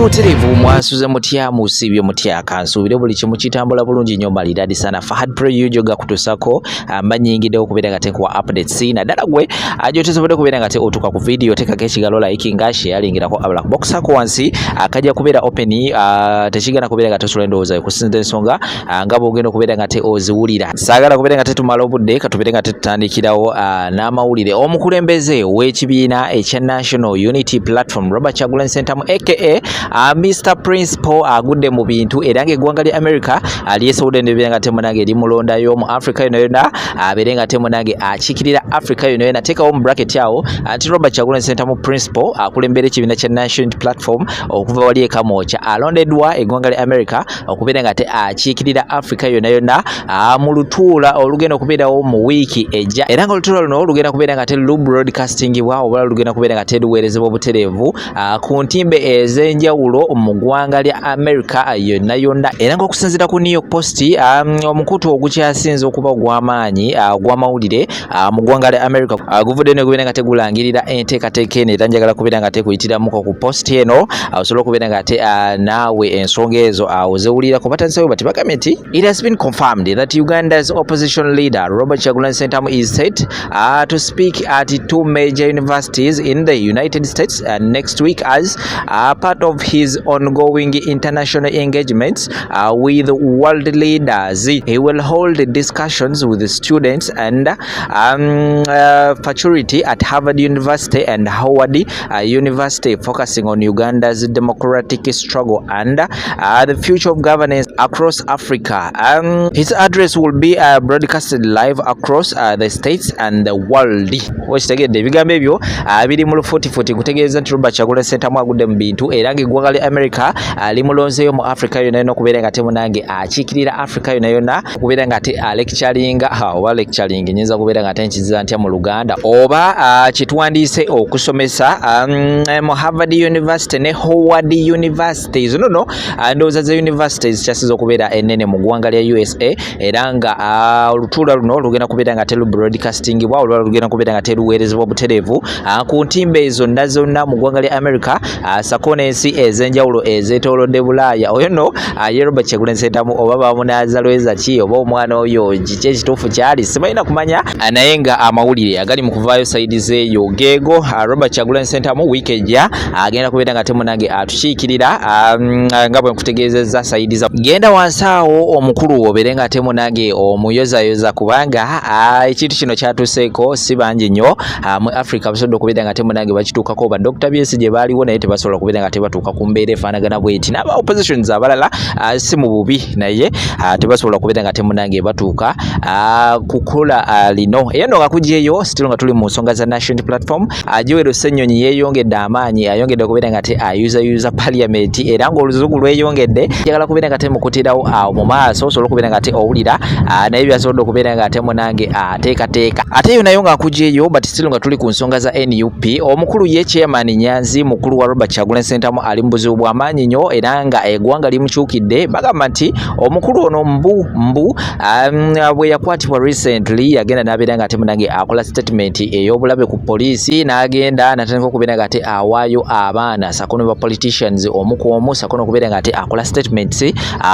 buterevu mwasuze mutya musibye mutya kansubire buli kimu kitambula bulungi nnyo malidadi sana Fahad Pro yujoga kutusako mbanyingide okubeera nga tekwa updates naddala gwe ajotesobodde kubeera nga otuka ku video tekako ekigalo like nga sharingirako black box ako wansi akajja kubeera open tekigana kubeera nga tosobola ndowooza kusinza ensonga nga bwogenda okubeera nga oziwulira saagala kubeera nga tumala obudde katubeere nga tutandikirawo n'amawulire omukulembeze w'ekibiina ekya National Unity Platform Robert Kyagulanyi Ssentamu aka Mr. Principal agudde mu bintu era ng'eggwanga lya America alyesobodde n'ebeera nga temunange eri mulondayo mu Africa yonna abeere nga temunange akiikirira Africa yonna teekawo mu bracket yawo anti Robert Kyagulanyi Ssentamu Principal akulembera ekibiina kya National Unity Platform okuva wali ekamooca alondedwa eggwanga lya America okubeera nga akiikirira Africa yonna mu lutuula olugenda okubeerawo mu wiiki ejja era nga olutuula luno lugenda kubeera nga lu broadcastingibwa oba lugenda kubeera nga luweerezebwa obutereevu ku ntimbe ez'enjawulo mu ggwanga lya America yonna era ng'okusinziira ku New York Post omukutu ogukyasinze okuba ogw'amaanyi ogw'amawulire mu ggwanga lya America guvudde ne gubeera nga tegulangirira enteekateeka eno era njagala kubeera nga tekuyitiramuko ku post eno osobola okubeera nga naawe ensonga ezo ozewulirako batandisewo bati bagambye nti it has been confirmed that Uganda's opposition leader Robert Kyagulanyi Ssentamu is set to speak at two major universities in the United States next week as part of his ongoing international engagements with world leaders. He will hold discussions with students and faculty at Harvard University and Howard University, focusing on Uganda's democratic struggle and the future of governance across Africa. His address will be broadcasted live across the states and the world. Wekitegedde ebigambo ebyo biri mu lufuutifuuti kutegeeza nti Robert Kyagulanyi Ssentamu agudde mu bintu era ng'eggwanga lya America limulonzeeyo mu Africa yonna okubeera nga temunange akiikirira Africa yonna okubeera nga lecturinga oba lecturing nyinza kubeera nga tenkiziza ntya mu Luganda oba kitwandiise okusomesa mu Harvard University ne Howard University zino ndowooza ze universities kyasiza okubeera ennene mu ggwanga lya USA era nga olutuula luno lugenda kubeera nga broadcastingibwa olwa lugenda kubeera nga luweerezebwa obutereevu ku ntimbe zonna mu ggwanga lya America sako n'ensi ez'enjawulo ezeetoolodde Bulaaya oyo nno ye Robert Kyagulanyi Ssentamu oba bamunaaza lweza ki oba omwana oyo kiki ekituufu kyali sibalina kumanya naye nga amawulire agali mu kuvaayo sayidi zeeyo geego Robert Kyagulanyi Ssentamu wiiki ejja agenda kubeera nga temunange atukiikirira nga bwe nkutegeezezza sayidi za genda wansi awo omukulu obeere nga temunange omuyozayoza kubanga ekintu kino kyatuseeko si bangi nnyo mu Africa basobodde okubeera nga temunange bakituukako ba Dr. Byesi gye baaliwo naye tebasobola kubeera nga tebatuuka ku mbeera efaanagana bweti n'aba oppositions abalala si mu bubi naye tebasobola kubeera nga temunange batuuka kukola lino eyo nno nga kujeeyo still nga tuli mu nsonga za National Platform Joel Ssenyonyi yeeyongedde amaanyi ayongedde okubeera nga ayuzayuza parliament era ng'oluzugu lweyongedde njagala kubeera nga temukutirawo mu maaso osobola okubeera nga owulira naye byasobodde okubeera nga temunange ateekateeka ate yo nayo nga kujeeyo but still nga tuli ku nsonga za NUP omukulu ye chairman Nyanzi mukulu wa Robert Kyagulanyi Ssentamu ali mu buzibu bw'amaanyi nnyo era nga eggwanga limukyukidde bagamba nti omukulu ono mbu bwe yakwatibwa recently yagenda n'abeera nga temunange akola statement ey'obulabe ku poliisi n'agenda natandika okubeera nga awaayo abaana sako ne ba politicians omu ku omu sako n'okubeera nga akola statements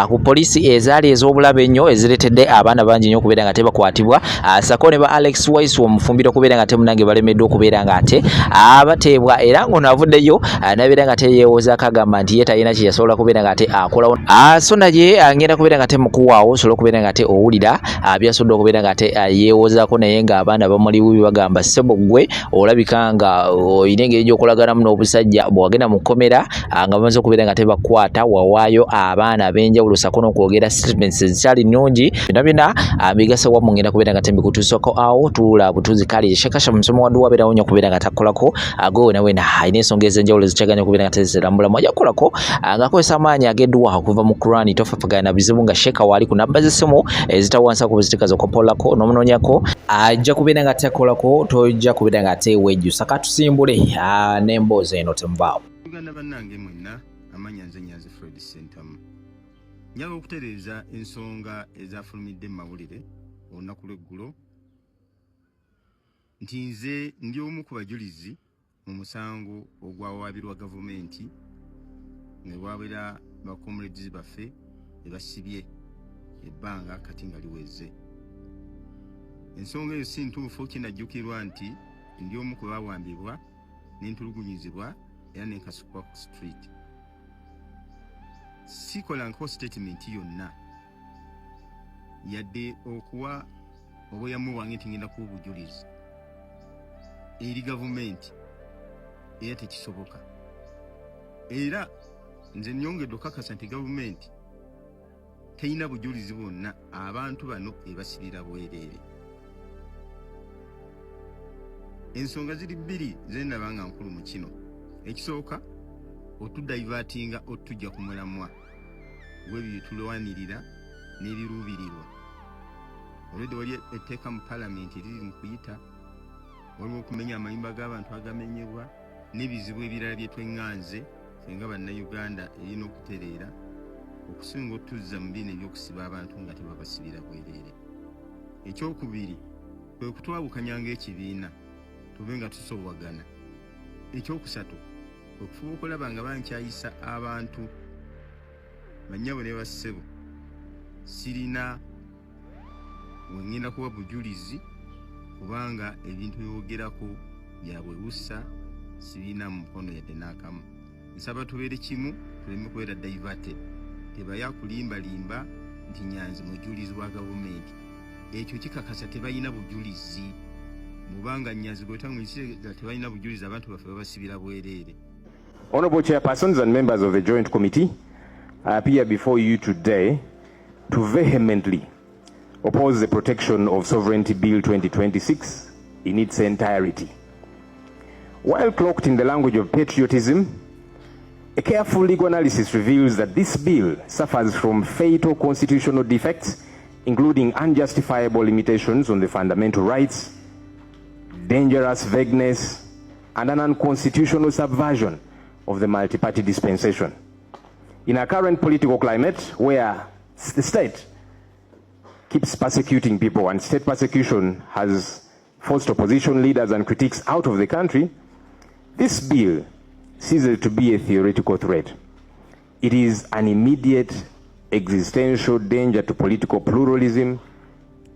ku poliisi ezaali ez'obulabe ennyo ezireetedde abaana bangi nnyo okubeera nga bakwatibwa sako ne ba Alex Waisu omufumbiro okubeera nga temunange balemeddwa okubeera nga abateebwa era ng'ono avuddeyo n'abeera nga yeewoozaako agamba nti ye talina kye yasobola kubeera nga akolawo so naye agenda kubeera nga mukuwaawo osobola okubeera nga owulira byasobodde okubeera nga yeewoozaako naye ng'abaana bamuliwo bagamba ssebo ggwe olabika nga oyina engeri gy'okolaganamu n'obusajja bw'wagenda mu kkomera nga bamaze okubeera nga bakwata wawaayo abaana ab'enjawulo sako n'okwogera statements ezikyali nnungi byonna bigasa wamu ngenda kubeera nga mbikutuusako awo tuula butuuzi kale shekasha musomo waddu wabeerawo nnyo okubeera nga takolako ago nawena alina ensonga ez'enjawulo zikyaganya okubeera nga tezirambulamu ajja kukolako ng'akozesa amaanyi ag'eddwa okuva mu Qur'ani tofafagana bizibu nga Sheeka waali ku namba z'essimu ezitawansa ku bizitika z'okopolako n'omunoonyako ajja kubeera nga takolako tojja kubeera nga wejjusa katusimbule n'emboozi eno temuvaawo Uganda bannange mwenna amanya nze Nyanzi Fred Ssentamu njagala okutereeza ensonga ezafulumidde mu mawulire olunaku lw'eggulo nti nze ndi omu ku bajulizi mu musango ogwawaabirwa gavumenti ne bwabera bakomuledizi baffe ebasibye ebbanga kati nga liweze. Ensonga eyo si ntuufu, kinajjukirwa nti ndi omu ku baawambibwa n'entulugunyizibwa era n'enkasukwa ku street. Sikola nko statement yonna yadde okuwa obweyamo bwange nti ngenda kuwa obujulizi eri gavumenti era tekisoboka. Era nze nnyongedde okukakasa nti gavumenti teyina bujulizi bwonna abantu bano ebasibira bwereere. Ensonga ziri bbiri ze ndaba nga nkulu mu kino. Ekisooka otudaivatinga otujja ku mulamwa gw'ebyo bye tulwanirira n'ebiruubirirwa. Olwedde wali etteeka mu palamenti eriri mu kuyita, waliwo okumenya amayumba g'abantu agamenyebwa n'ebizibu ebirala bye tweŋŋanze ffe nga bannayuganda erina okutereera okusinga otuzza mu bino eby'okusiba abantu nga tebabasibira bwereere. Ekyokubiri kwe kutwawukanyanga ekibiina tube nga tusobwagana. Ekyokusatu kwe kufuba okulaba nga bankyayisa abantu bannyabo ne bassebo. Sirina wengenda kuba bujulizi kubanga ebintu byogerako byabwebusa sibina mu mukono yadde n'akamu. Nsaba tubeere kimu, tuleme kubeera diverted. Tebaya kulimbalimba nti nyanzi mujulizi wa gavumenti. Ekyo kikakasa tebayina bujulizi. Mubanga nyanzi gwetanguyisira tebayina bujulizi abantu baffe babasibira bwereere. Honorable Chairpersons and members of the Joint Committee, I appear before you today to vehemently oppose the Protection of Sovereignty Bill 2026 in its entirety. While cloaked in the language of patriotism, a careful legal analysis reveals that this bill suffers from fatal constitutional defects, including unjustifiable limitations on the fundamental rights, dangerous vagueness, and an unconstitutional subversion of the multi-party dispensation. In our current political climate, where the state keeps persecuting people and state persecution has forced opposition leaders and critics out of the country, this bill ceases to be a theoretical threat. It is an immediate existential danger to political pluralism,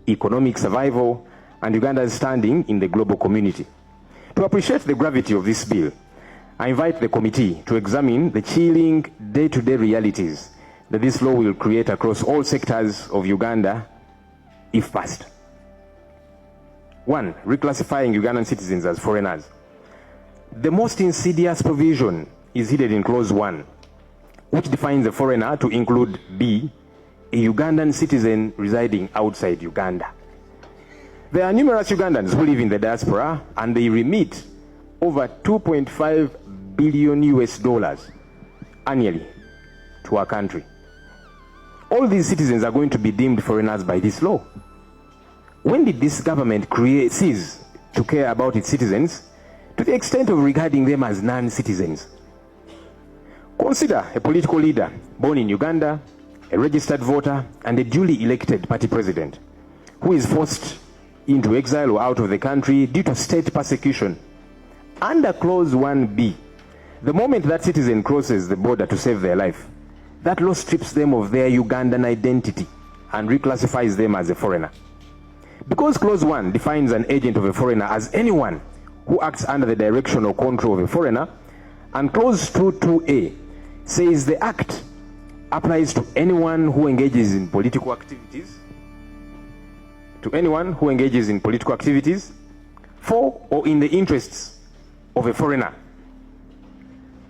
economic survival, and Uganda's standing in the global community. To appreciate the gravity of this bill, I invite the committee to examine the chilling day-to-day realities that this law will create across all sectors of Uganda if passed. 1. Reclassifying Ugandan citizens as foreigners. The most insidious provision is hidden in Clause 1, which defines a foreigner to include B, a Ugandan citizen residing outside Uganda. There are numerous Ugandans who live in the diaspora and they remit over $2.5 billion annually to our country. All these citizens are going to be deemed foreigners by this law. When did this government cease to care about its citizens to the extent of regarding them as non-citizens? Consider a political leader born in Uganda, a registered voter, and a duly elected party president who is forced into exile or out of the country due to state persecution. Under Clause 1B, the moment that citizen crosses the border to save their life, that law strips them of their Ugandan identity and reclassifies them as a foreigner. Because Clause 1 defines an agent of a foreigner as anyone who acts under the direction or control of a foreigner, and Clause 2.2a says the act applies to anyone who engages in political activities, for or in the interests of a foreigner.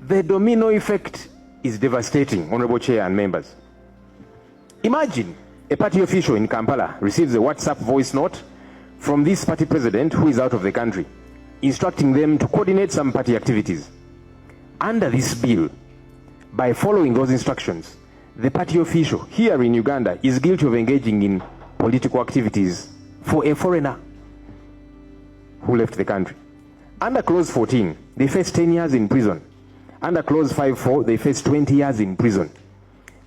The domino effect is devastating, Honorable Chair and members. Imagine a party official in Kampala receives a WhatsApp voice note from this party president who is out of the country, instructing them to coordinate some party activities. Under this bill, by following those instructions, the party official here in Uganda is guilty of engaging in political activities for a foreigner who left the country. Under Clause 14, they face 10 years in prison. Under Clause 5.4, they face 20 years in prison.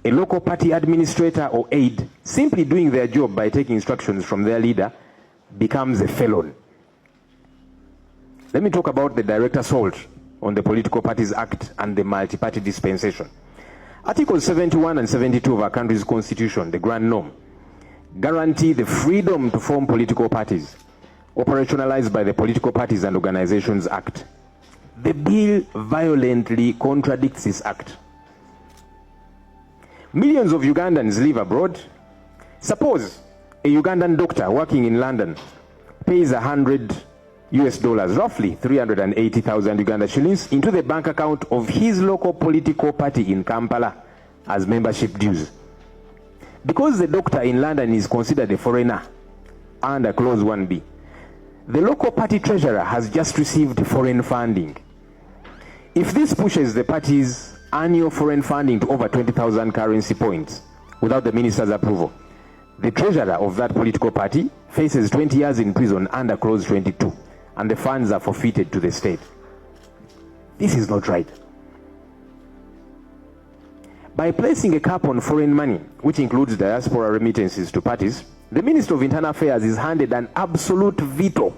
A local party administrator or aide, simply doing their job by taking instructions from their leader, becomes a felon. Let me talk about the direct assault on the Political Parties Act and the Multi-Party Dispensation. Articles 71 and 72 of our country's constitution, the grand norm, guarantee the freedom to form political parties, operationalized by the Political Parties and Organizations Act. The bill violently contradicts this act. Millions of Ugandans live abroad. Suppose a Ugandan doctor working in London pays $100, roughly 380,000 Uganda shillings, into the bank account of his local political party in Kampala as membership dues. Because the doctor in London is considered a foreigner under Clause 1B, the local party treasurer has just received foreign funding. If this pushes the party's annual foreign funding to over 20,000 currency points without the minister's approval, the treasurer of that political party faces 20 years in prison under Clause 22, and the funds are forfeited to the state. This is not right. By placing a cap on foreign money, which includes diaspora remittances to parties, the Minister of Internal Affairs is handed an absolute veto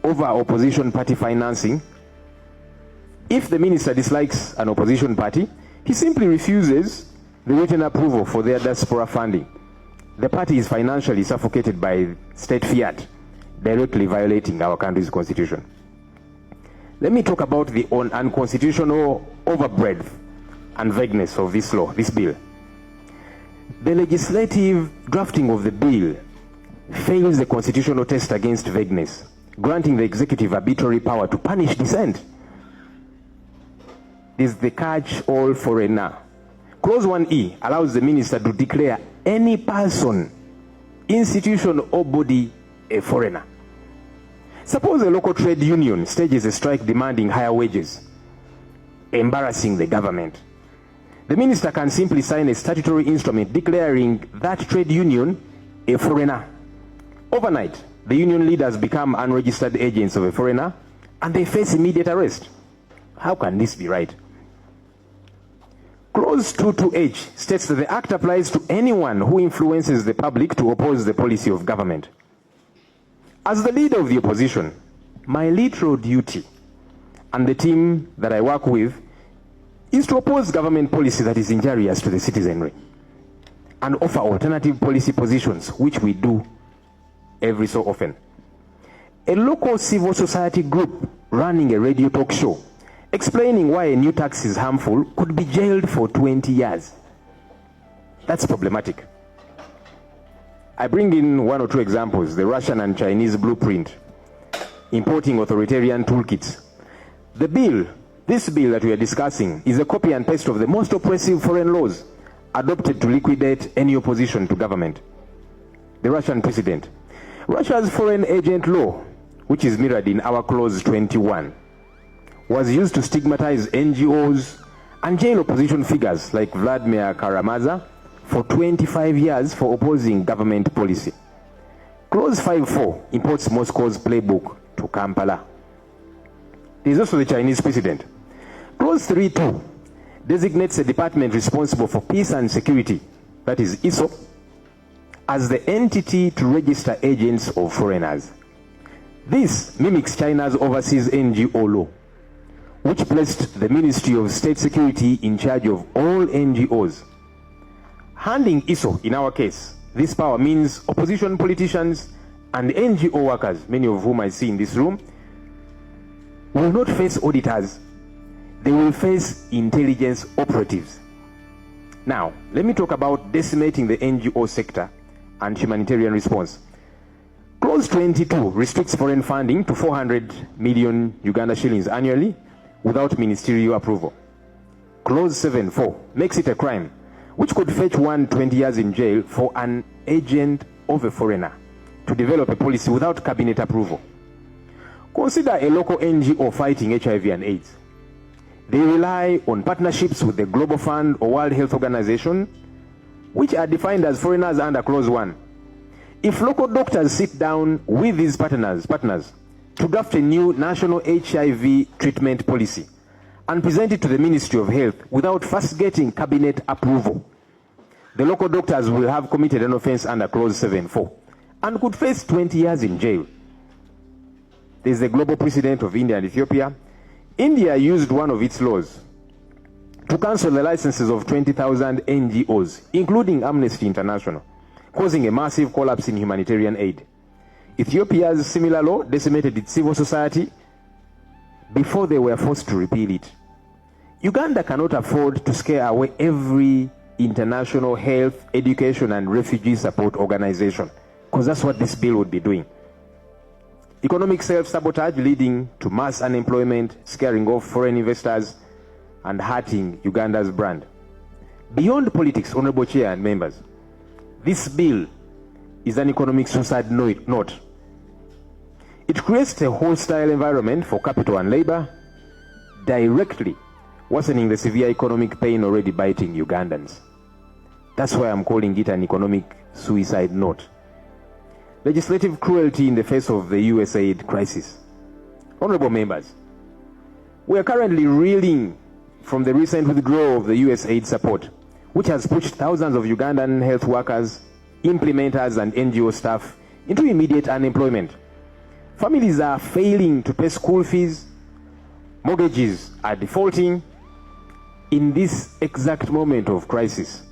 over opposition party financing. If the minister dislikes an opposition party, he simply refuses the written approval for their diaspora funding. The party is financially suffocated by state fiat, directly violating our country's constitution. Let me talk about the unconstitutional overbreadth and vagueness of this law, this bill. The legislative drafting of the bill fails the constitutional test against vagueness, granting the executive arbitrary power to punish dissent. This is the catch-all foreigner. Clause 1E allows the minister to declare any person, institution or body a foreigner. Suppose a local trade union stages a strike demanding higher wages, embarrassing the government. The minister can simply sign a statutory instrument declaring that trade union a foreigner. Overnight, the union leaders become unregistered agents of a foreigner and they face immediate arrest. How can this be right? Clause 22H states that the act applies to anyone who influences the public to oppose the policy of government. As the leader of the opposition, my literal duty and the team that I work with is to oppose government policy that is injurious to the citizenry and offer alternative policy positions, which we do every so often. A local civil society group running a radio talk show explaining why a new tax is harmful could be jailed for 20 years. That's problematic. I bring in one or two examples: the Russian and Chinese blueprint, importing authoritarian toolkits. This bill that we are discussing is a copy and paste of the most oppressive foreign laws adopted to liquidate any opposition to government. The Russian president. Russia's foreign agent law, which is mirrored in our Clause 21, was used to stigmatize NGOs and jail opposition figures like Vladimir Karamazov for 25 years for opposing government policy. Clause 5.4 imports Moscow's playbook to Kampala. There is also the Chinese precedent. Clause 3.2 designates a department responsible for peace and security, that is ISO, as the entity to register agents of foreigners. This mimics China's overseas NGO law, which placed the Ministry of State Security in charge of all NGOs. Handing ISO, in our case, this power means opposition politicians and NGO workers, many of whom I see in this room, will not face auditors. They will face intelligence operatives. Now, let me talk about decimating the NGO sector and humanitarian response. Clause 22 restricts foreign funding to 400 million Uganda shillings annually without ministerial approval. Clause 7.4 makes it a crime, which could fetch one 20 years in jail for an agent of a foreigner to develop a policy without cabinet approval. Consider a local NGO fighting HIV and AIDS. They rely on partnerships with the Global Fund or World Health Organization, which are defined as foreigners under Clause 1. If local doctors sit down with these partners to draft a new national HIV treatment policy and present it to the Ministry of Health without first getting cabinet approval, the local doctors will have committed an offense under Clause 7.4 and could face 20 years in jail. There is the global precedent of India and Ethiopia. India used one of its laws to cancel the licenses of 20,000 NGOs, including Amnesty International, causing a massive collapse in humanitarian aid. Ethiopia's similar law decimated its civil society before they were forced to repeal it. Uganda cannot afford to scare away every international health, education, and refugee support organization, because that's what this bill would be doing. Economic self-sabotage leading to mass unemployment, scaring off foreign investors, and hurting Uganda's brand. Beyond politics, Honorable Chair and members, this bill is an economic suicide note. It creates a hostile environment for capital and labor, directly worsening the severe economic pain already biting Ugandans. That's why I'm calling it an economic suicide note. Legislative cruelty in the face of the USAID crisis. Honorable members, we are currently reeling from the recent withdrawal of the USAID support, which has pushed thousands of Ugandan health workers, implementers, and NGO staff into immediate unemployment. Families are failing to pay school fees, mortgages are defaulting in this exact moment of crisis.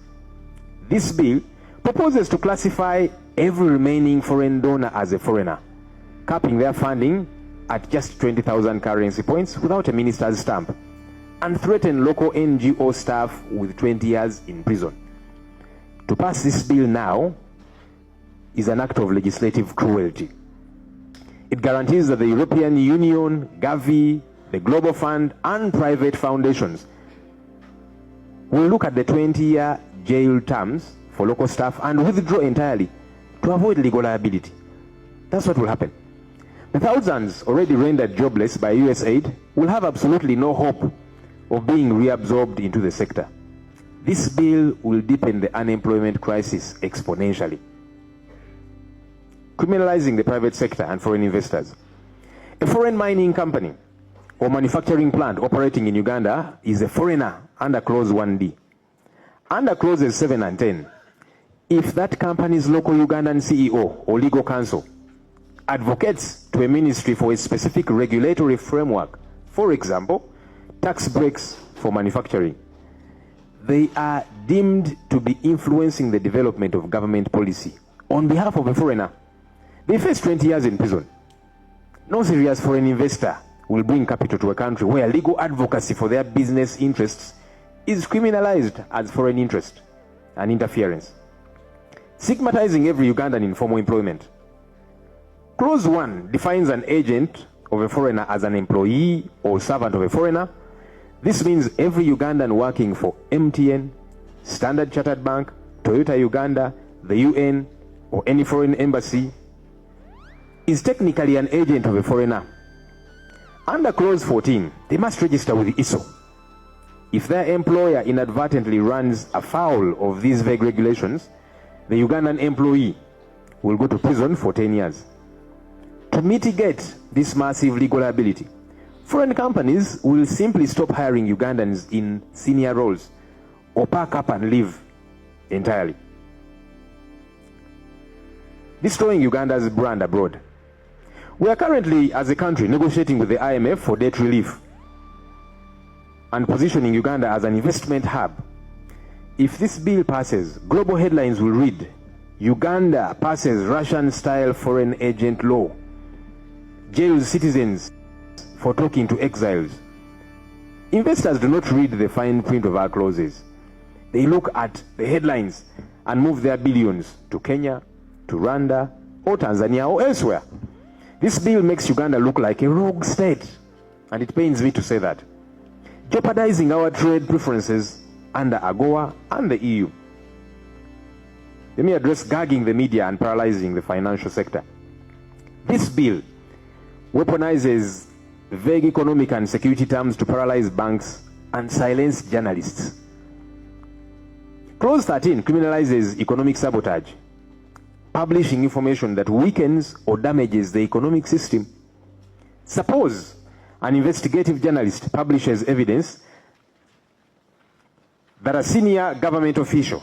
This bill proposes to classify every remaining foreign donor as a foreigner, capping their funding at just 20,000 currency points without a minister's stamp, and threaten local NGO staff with 20 years in prison. To pass this bill now is an act of legislative cruelty. It guarantees that the European Union, Gavi, the Global Fund, and private foundations will look at the 20-year jail terms for local staff and withdraw entirely to avoid legal liability. That's what will happen. The thousands already rendered jobless by USAID will have absolutely no hope of being reabsorbed into the sector. This bill will deepen the unemployment crisis exponentially. Criminalizing the private sector and foreign investors. A foreign mining company or manufacturing plant operating in Uganda is a foreigner under Clause 1D. Under Clauses 7 and 10, if that company's local Ugandan CEO or legal counsel advocates to a ministry for a specific regulatory framework, for example, tax breaks for manufacturing, they are deemed to be influencing the development of government policy on behalf of a foreigner. They face 20 years in prison. No serious foreign investor will bring capital to a country where legal advocacy for their business interests is criminalized as foreign interest and interference. Stigmatizing every Ugandan in formal employment. Clause 1 defines an agent of a foreigner as an employee or servant of a foreigner. This means every Ugandan working for MTN, Standard Chartered Bank, Toyota Uganda, the UN, or any foreign embassy is technically an agent of a foreigner. Under Clause 14, they must register with the ISO. If their employer inadvertently runs afoul of these vague regulations, the Ugandan employee will go to prison for 10 years. To mitigate this massive legal liability, foreign companies will simply stop hiring Ugandans in senior roles or pack up and leave entirely, destroying Uganda's brand abroad. We are currently, as a country, negotiating with the IMF for debt relief and positioning Uganda as an investment hub. If this bill passes, global headlines will read, Uganda passes Russian-style foreign agent law, jails citizens for talking to exiles. Investors do not read the fine print of our clauses. They look at the headlines and move their billions to Kenya, to Rwanda, or Tanzania, or elsewhere. This bill makes Uganda look like a rogue state, and it pains me to say that, jeopardizing our trade preferences under AGOA and the EU. Let me address gagging the media and paralyzing the financial sector. This bill weaponizes vague economic and security terms to paralyze banks and silence journalists. Clause 13 criminalizes economic sabotage, publishing information that weakens or damages the economic system. Suppose an investigative journalist publishes evidence that a senior government official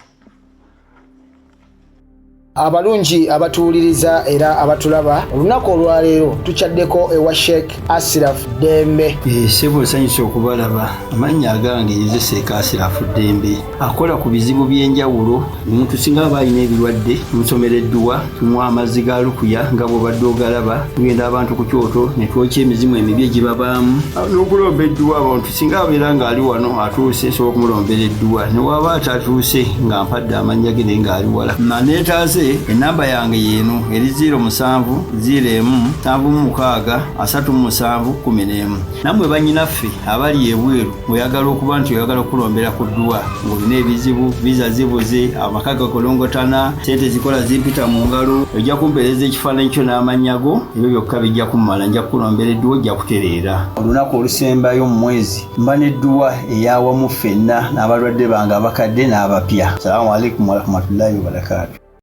Abalungi abatuwuliriza era abatulaba olunaku olwaleero tukyaddeko ewa Sheikh Asiraf Dembe. Sebo nsanyusa okubalaba. Amannya agange nze Sheikh Asiraf Dembe. Akola ku bizibu by'enjawulo. Omuntu singa aba alina ebirwadde musomereddwa tumuwa amazzi ga lukuya nga bw'obadde ogalaba. Tugenda abantu ku kyoto ne twokya emizimu emibi egibabaamu. N'okulomba edduwa abantu singa abeera ng'ali wano atuuse sobola okumulombera edduwa. Ne waba atatuuse nga mpadde amannya ge naye ng'ali wala. Neetaase enamba yange yeeno eri 0707363711. Nammwe bannyinaffe abali ebweru oyagala okuba nti oyagala okulombera ku dduwa ng'olina ebizibu viza zibuze amaka gakolongotana sente zikola zimpita mu ngalo ojja kumpeereza ekifaananyi kyo n'amannya go ebyo byokka bijja kummala nja kukulombera edduwa ojja kutereera. Olunaku olusembayo mu mwezi mba n'edduwa eyawamu ffenna n'abalwadde bange abakadde n'abapya. Salaamu alaikum warahmatullahi wabarakatuh.